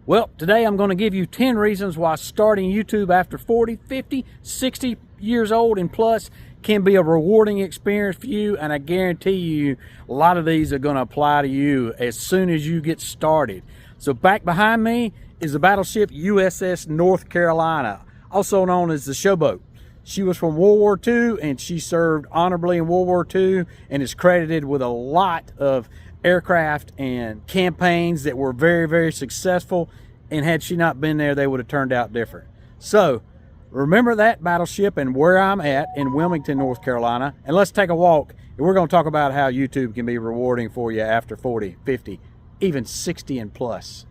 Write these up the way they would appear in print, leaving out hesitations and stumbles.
Well, today I'm going to give you 10 reasons why starting YouTube after 40, 50, 60 years old and plus can be a rewarding experience for you, and I guarantee you a lot of these are going to apply to you as soon as you get started. So back behind me is the battleship USS North Carolina, also known as the Showboat. She was from World War II, and she served honorably in World War II and is credited with a lot of aircraft and campaigns that were very, very successful, and had she not been there, they would have turned out different. So remember that battleship and where I'm at in Wilmington, North Carolina, and let's take a walk, and we're going to talk about how YouTube can be rewarding for you after 40, 50, even 60 and plus.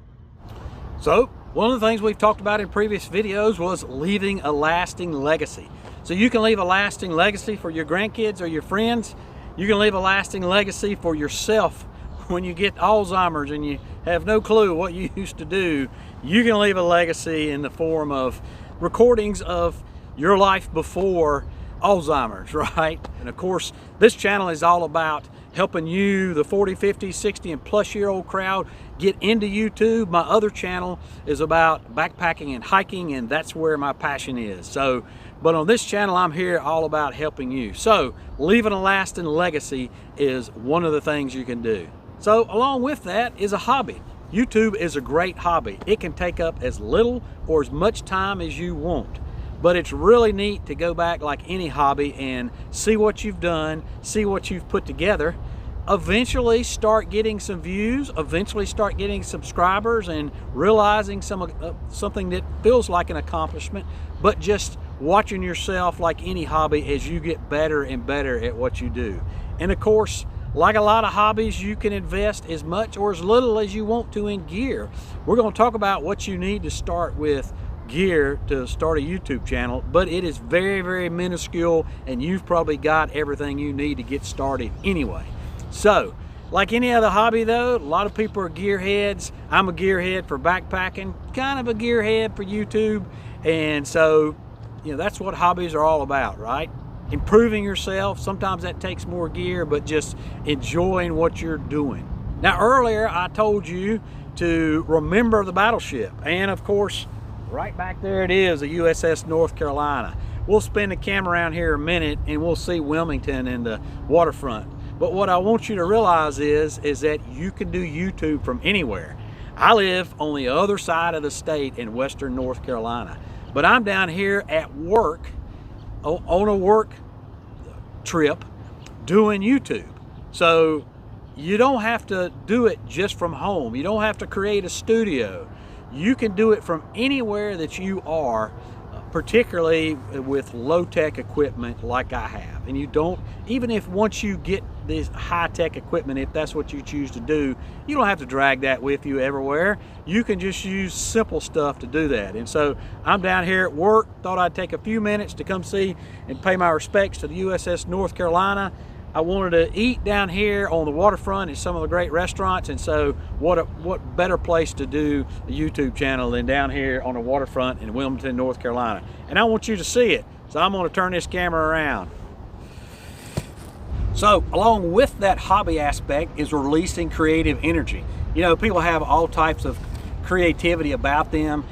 So one of the things we've talked about in previous videos was leaving a lasting legacy. So you can leave a lasting legacy for your grandkids or your friends. You can leave a lasting legacy for yourself when you get Alzheimer's and you have no clue what you used to do. You can leave a legacy in the form of recordings of your life before Alzheimer's, right? And of course, this channel is all about helping you, the 40, 50, 60 and plus year old crowd, get into YouTube. My other channel is about backpacking and hiking, and that's where my passion is. But on this channel, I'm here all about helping you. So leaving a lasting legacy is one of the things you can do. So along with that is a hobby. YouTube is a great hobby. It can take up as little or as much time as you want. But it's really neat to go back like any hobby and see what you've done, see what you've put together, eventually start getting some views, eventually start getting subscribers, and realizing something that feels like an accomplishment, but just watching yourself like any hobby as you get better and better at what you do. And of course, like a lot of hobbies, you can invest as much or as little as you want to in gear. We're going to talk about what you need to start with gear to start a YouTube channel, but it is very, very minuscule, and you've probably got everything you need to get started anyway. So like any other hobby though, a lot of people are gearheads. I'm a gearhead for backpacking, kind of a gearhead for YouTube, and so that's what hobbies are all about, right? Improving yourself. Sometimes that takes more gear, but just enjoying what you're doing. Now earlier I told you to remember the battleship, and of course right back there it is, the USS North Carolina. We'll spin the camera around here a minute and we'll see Wilmington and the waterfront. But what I want you to realize is that you can do YouTube from anywhere. I live on the other side of the state in western North Carolina, but I'm down here at work, on a work trip, doing YouTube. So you don't have to do it just from home. You don't have to create a studio. You can do it from anywhere that you are, particularly with low-tech equipment like I have. And you don't, even if once you get this high-tech equipment, if that's what you choose to do, you don't have to drag that with you everywhere. You can just use simple stuff to do that. And so I'm down here at work, thought I'd take a few minutes to come see and pay my respects to the USS North Carolina. I wanted to eat down here on the waterfront at some of the great restaurants, and so what better place to do a YouTube channel than down here on the waterfront in Wilmington, North Carolina. And I want you to see it, so I'm going to turn this camera around. So along with that hobby aspect is releasing creative energy. People have all types of creativity about them.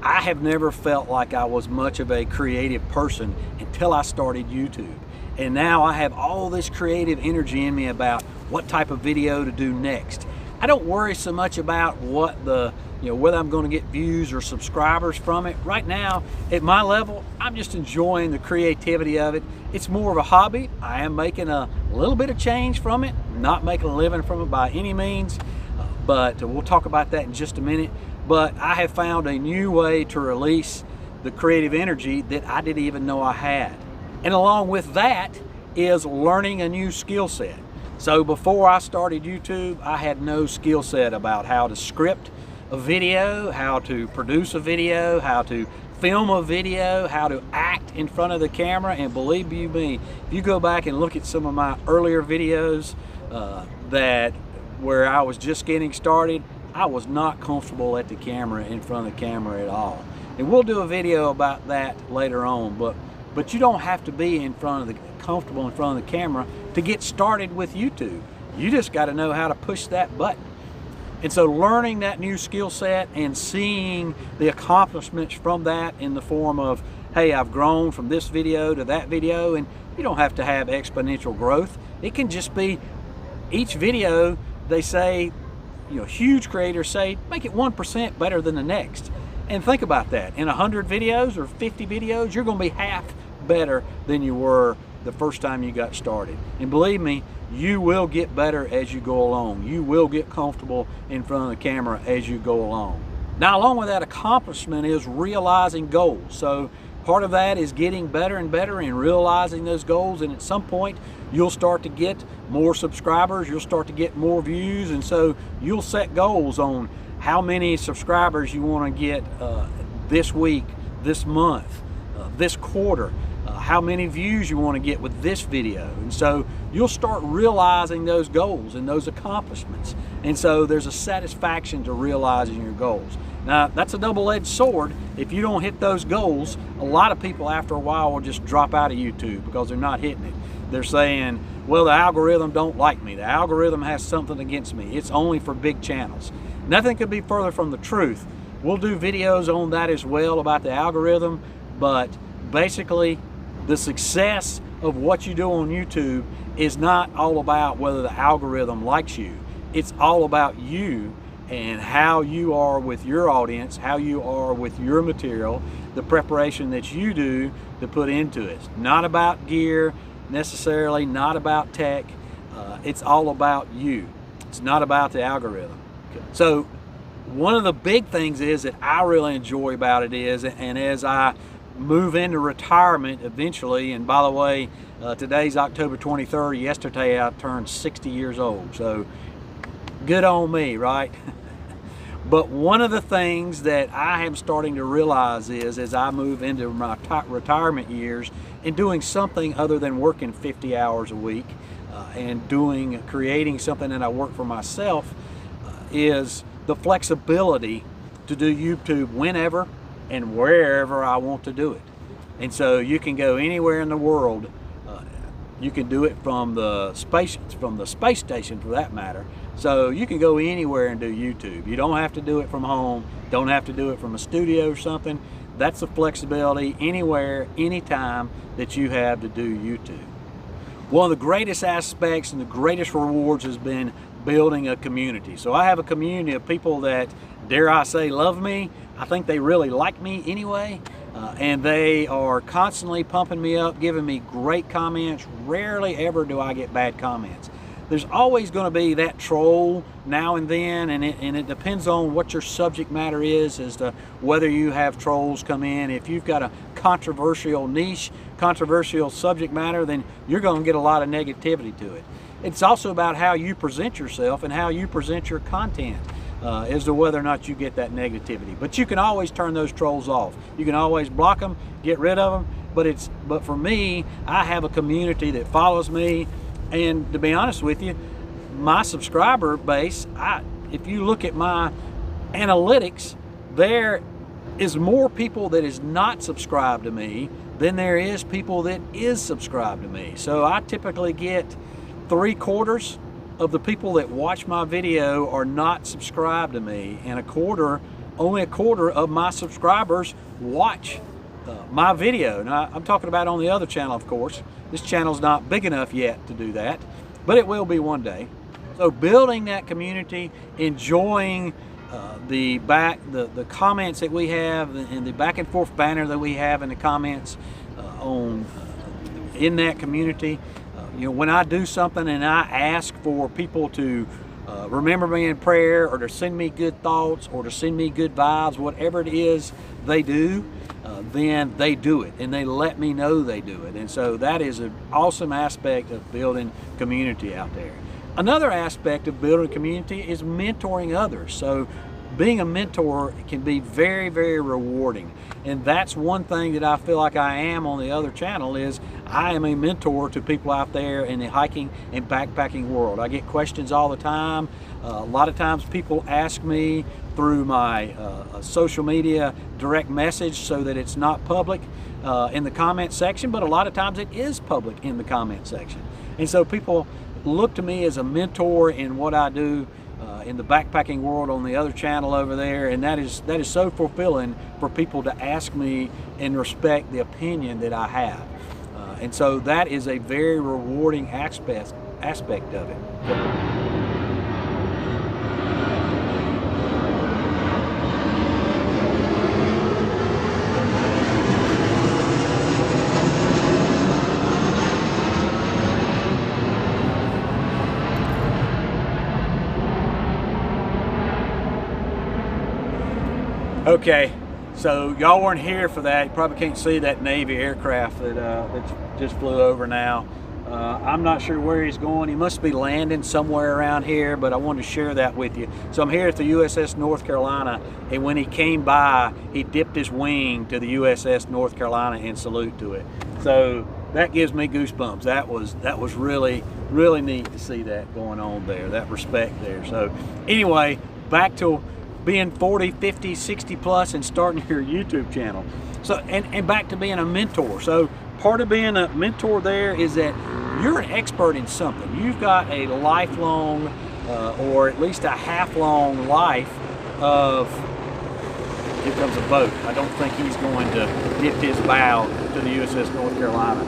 I have never felt like I was much of a creative person until I started YouTube. And now I have all this creative energy in me about what type of video to do next. I don't worry so much about what whether I'm going to get views or subscribers from it. Right now, at my level, I'm just enjoying the creativity of it. It's more of a hobby. I am making a little bit of change from it, not making a living from it by any means, but we'll talk about that in just a minute. But I have found a new way to release the creative energy that I didn't even know I had. And along with that is learning a new skill set. So before I started YouTube, I had no skill set about how to script a video, how to produce a video, how to film a video, how to act in front of the camera. And believe you me, if you go back and look at some of my earlier videos where I was just getting started, I was not comfortable at the camera, in front of the camera at all. And we'll do a video about that later on, but you don't have to be comfortable in front of the camera to get started with YouTube. You just got to know how to push that button. And so learning that new skill set and seeing the accomplishments from that in the form of, hey, I've grown from this video to that video, and you don't have to have exponential growth. It can just be each video, they say, you know, huge creators say, make it 1% better than the next. And think about that. In 100 videos or 50 videos, you're going to be half better than you were the first time you got started. And believe me, you will get better as you go along. You will get comfortable in front of the camera as you go along. Now, along with that accomplishment is realizing goals. So part of that is getting better and better and realizing those goals, and at some point you'll start to get more subscribers, you'll start to get more views, and so you'll set goals on how many subscribers you want to get this week, this month, this quarter, how many views you want to get with this video. And so you'll start realizing those goals and those accomplishments, and so there's a satisfaction to realizing your goals. Now, that's a double-edged sword. If you don't hit those goals, a lot of people after a while will just drop out of YouTube because they're not hitting it. They're saying, well, the algorithm don't like me. The algorithm has something against me. It's only for big channels. Nothing could be further from the truth. We'll do videos on that as well about the algorithm, but basically the success of what you do on YouTube is not all about whether the algorithm likes you. It's all about you and how you are with your audience, how you are with your material, the preparation that you do to put into it. Not about gear necessarily, not about tech. It's all about you. It's not about the algorithm. So one of the big things is that I really enjoy about it is, and as I move into retirement eventually, and by the way, today's October 23rd, yesterday I turned 60 years old, so good on me, right? But one of the things that I am starting to realize is, as I move into my retirement years and doing something other than working 50 hours a week and creating something that I work for myself, is the flexibility to do YouTube whenever and wherever I want to do it. And so you can go anywhere in the world. You can do it from the space station, for that matter. So you can go anywhere and do YouTube. You don't have to do it from home. Don't have to do it from a studio or something. That's the flexibility anywhere, anytime that you have to do YouTube. One of the greatest aspects and the greatest rewards has been building a community. So I have a community of people that, dare I say, love me. I think they really like me anyway. And they are constantly pumping me up, giving me great comments. Rarely ever do I get bad comments. There's always going to be that troll now and then, and it depends on what your subject matter is as to whether you have trolls come in. If you've got a controversial niche, controversial subject matter, then you're going to get a lot of negativity to it. It's also about how you present yourself and how you present your content as to whether or not you get that negativity. But you can always turn those trolls off. You can always block them, get rid of them. But for me, I have a community that follows me. And to be honest with you, my subscriber base, if you look at my analytics, there is more people that is not subscribed to me than there is people that is subscribed to me. So I typically get 3/4 of the people that watch my video are not subscribed to me, and only a quarter of my subscribers watch my video. Now, I'm talking about on the other channel, of course. This channel's not big enough yet to do that, but it will be one day. So building that community, enjoying the comments that we have and the back and forth banner that we have in the comments in that community. You know, when I do something and I ask for people to remember me in prayer, or to send me good thoughts, or to send me good vibes, whatever it is they do, then they do it, and they let me know they do it. And so that is an awesome aspect of building community out there. Another aspect of building community is mentoring others. So being a mentor can be very, very rewarding. And that's one thing that I feel like I am on the other channel, is I am a mentor to people out there in the hiking and backpacking world. I get questions all the time. A lot of times people ask me through my social media direct message, so that it's not public in the comment section, but a lot of times it is public in the comment section. And so people look to me as a mentor in what I do in the backpacking world on the other channel over there, and that is so fulfilling for people to ask me and respect the opinion that I have. And so that is a very rewarding aspect of it. Okay, so y'all weren't here for that. You probably can't see that Navy aircraft that just flew over now. I'm not sure where he's going. He must be landing somewhere around here, but I wanted to share that with you. So I'm here at the USS North Carolina, and when he came by, he dipped his wing to the USS North Carolina in salute to it. So that gives me goosebumps. That was really, really neat to see that going on there, that respect there. So anyway, back to being 40, 50, 60 plus and starting your YouTube channel. So, and back to being a mentor. So part of being a mentor there is that you're an expert in something. You've got a lifelong, or at least a half-long life of, here comes a boat. I don't think he's going to dip his bow to the USS North Carolina.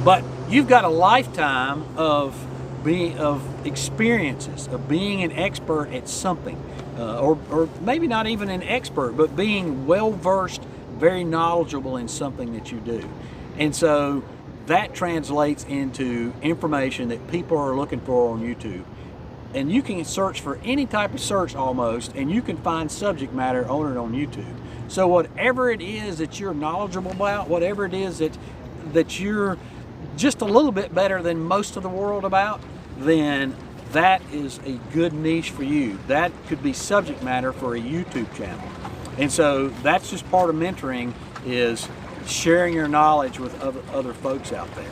But you've got a lifetime of experiences of being an expert at something, or maybe not even an expert, but being well versed, very knowledgeable in something that you do. And so that translates into information that people are looking for on YouTube. And you can search for any type of search almost, and you can find subject matter on it on YouTube. So whatever it is that you're knowledgeable about, whatever it is that you're just a little bit better than most of the world about, then that is a good niche for you. That could be subject matter for a YouTube channel. And so that's just part of mentoring, is sharing your knowledge with other folks out there.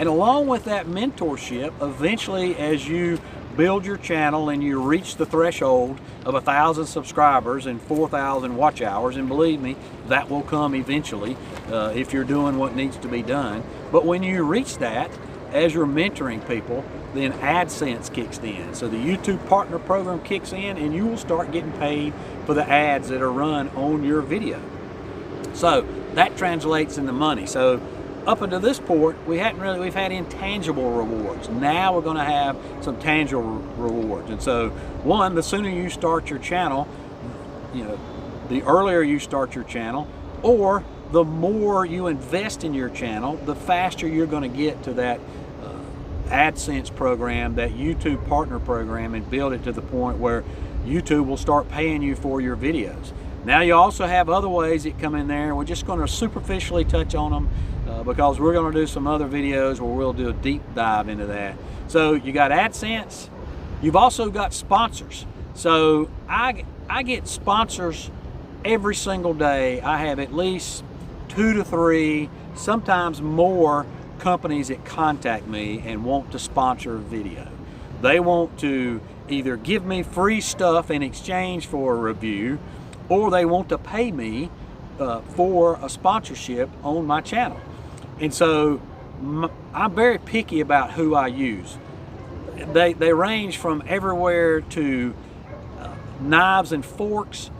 And along with that mentorship, eventually as you build your channel and you reach the threshold of 1,000 subscribers and 4,000 watch hours, and believe me, that will come eventually if you're doing what needs to be done. But when you reach that, as you're mentoring people, then AdSense kicks in. So the YouTube Partner Program kicks in, and you will start getting paid for the ads that are run on your video. So that translates into money. So up until this point, we've had intangible rewards. Now we're going to have some tangible rewards. And so one, the sooner you start your channel, the earlier you start your channel, or the more you invest in your channel, the faster you're going to get to that AdSense program, that YouTube Partner Program, and build it to the point where YouTube will start paying you for your videos. Now you also have other ways that come in there. We're just going to superficially touch on them because we're going to do some other videos where we'll do a deep dive into that. So you got AdSense. You've also got sponsors. So I get sponsors every single day. I have at least 2 to 3, sometimes more, companies that contact me and want to sponsor a video. They want to either give me free stuff in exchange for a review, or they want to pay me for a sponsorship on my channel. And so I'm very picky about who I use. They range from everywhere to knives and forks,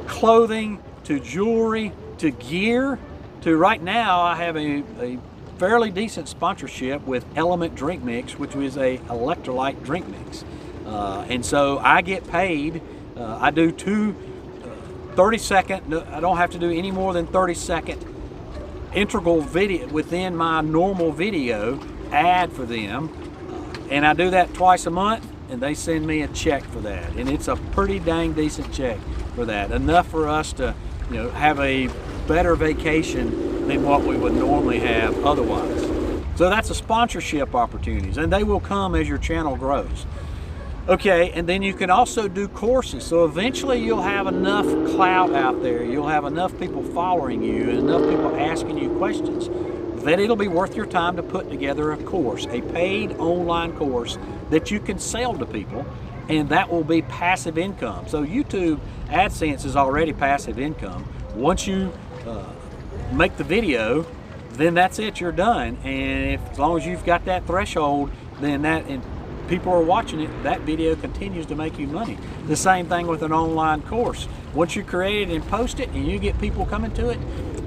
clothing, to jewelry, to gear, to right now I have a fairly decent sponsorship with Element Drink Mix, which is a electrolyte drink mix. And so I get paid. I do 2 30-second, I don't have to do any more than 30-second integral video within my normal video ad for them. And I do that twice a month, and they send me a check for that. And it's a pretty dang decent check for that. Enough for us to, have a better vacation than what we would normally have otherwise. So that's a sponsorship opportunities, and they will come as your channel grows. Okay, and then you can also do courses. So eventually you'll have enough clout out there, you'll have enough people following you and enough people asking you questions that it'll be worth your time to put together a course, a paid online course that you can sell to people, and that will be passive income. So YouTube AdSense is already passive income. Once you make the video, then that's it, you're done. And as long as you've got that threshold, then that people are watching it, that video continues to make you money. The same thing with an online course. Once you create it and post it and you get people coming to it,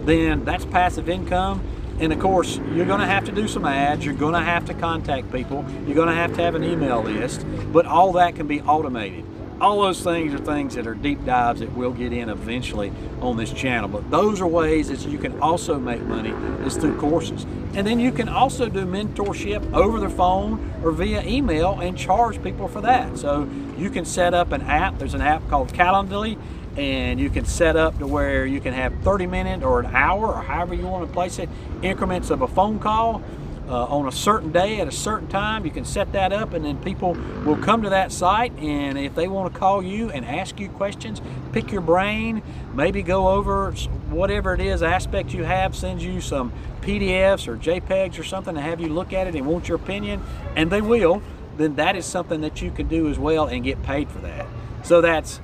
then that's passive income. And of course, you're going to have to do some ads, you're going to have to contact people, you're going to have an email list, but all that can be automated. All those things are things that are deep dives that we'll get in eventually on this channel. But those are ways that you can also make money, is through courses. And then you can also do mentorship over the phone or via email and charge people for that. So you can set up an app. There's an app called Calendly, and you can set up to where you can have 30-minute or an hour, or however you want to place it, increments of a phone call on a certain day at a certain time. You can set that up, and then people will come to that site, and if they want to call you and ask you questions, pick your brain, maybe go over whatever it is aspect you have, send you some PDFs or JPEGs or something to have you look at it and want your opinion, and they will, then that is something that you can do as well and get paid for that. So that's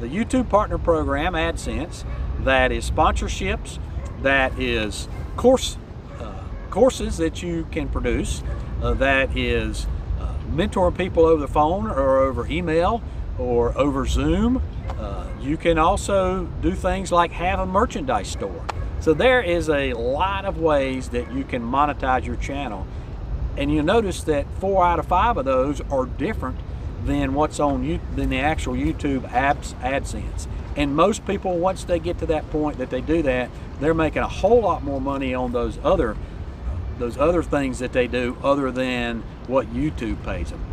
the YouTube Partner Program, AdSense. That is sponsorships. That is courses that you can produce. That is mentoring people over the phone or over email or over Zoom. You can also do things like have a merchandise store. So there is a lot of ways that you can monetize your channel. And you'll notice that 4 out of 5 of those are different than what's on than the actual YouTube apps AdSense. And most people, once they get to that point that they do that, they're making a whole lot more money on those other things that they do other than what YouTube pays them.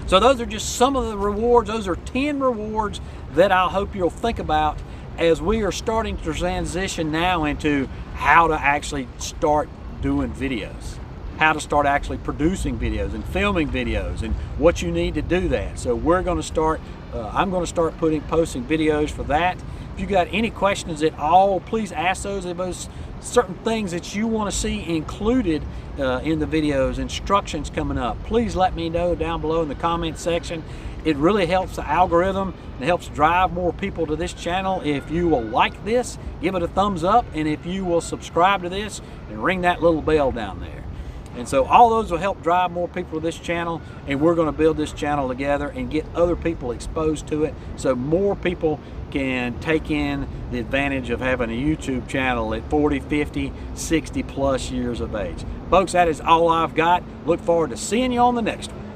So those are just some of the rewards. Those are 10 rewards that I hope you'll think about as we are starting to transition now into how to actually start doing videos, how to start actually producing videos and filming videos, and what you need to do that. So we're going to start, I'm going to start posting videos for that. If you got any questions at all, please ask those. If there's certain things that you want to see included in the videos, instructions coming up, please let me know down below in the comment section. It really helps the algorithm and helps drive more people to this channel. If you will like this, give it a thumbs up, and if you will subscribe to this and ring that little bell down there. And so all those will help drive more people to this channel, and we're going to build this channel together and get other people exposed to it so more people can take in the advantage of having a YouTube channel at 40, 50, 60 plus years of age. Folks, that is all I've got. Look forward to seeing you on the next one.